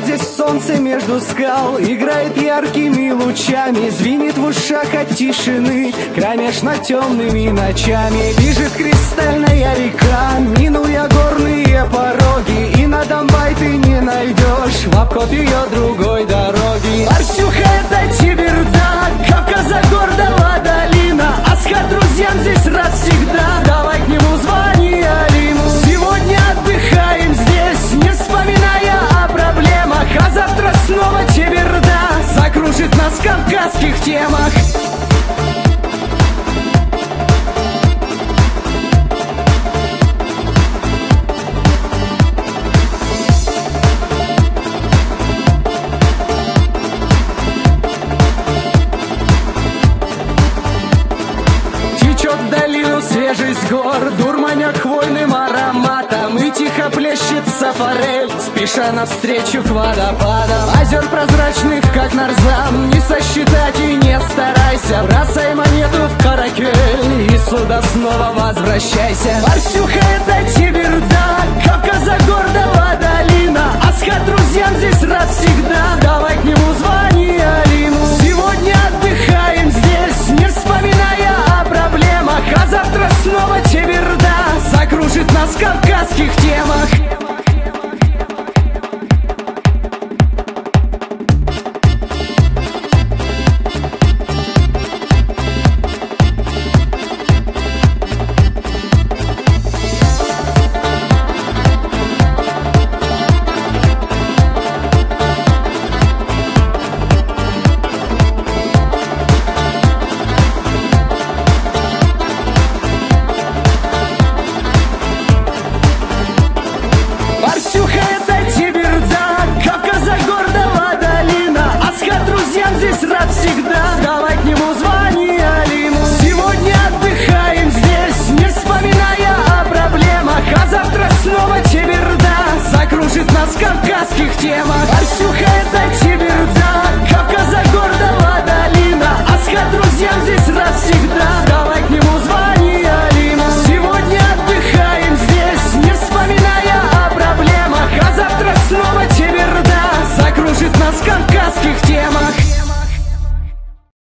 Здесь солнце между скал играет яркими лучами, звенит в ушах от тишины кромешно темными ночами. Бежит кристальная река, минул я горные пороги, и на Донбай ты не найдешь в обход ее другой дороги. Арсюха, это Тиберда, Кавказа, гордого долина, Асхат друзьям здесь рад всегда, давай к нему звони, Алиму. Сегодня отдыхаем здесь, не вспоминая о проблемах, а завтра снова Тиберда закружит нас в кавказских темах. Течет в долину свежесть гор, дурманя хвойным ароматом, и тихо плещется форель, спеша навстречу к водопадам. Озер прозрачных, как нарзан, не сосчитать и не старайся, бросай монету в каракель и сюда снова возвращайся. Арсюха, это Тиберда, Кавказа,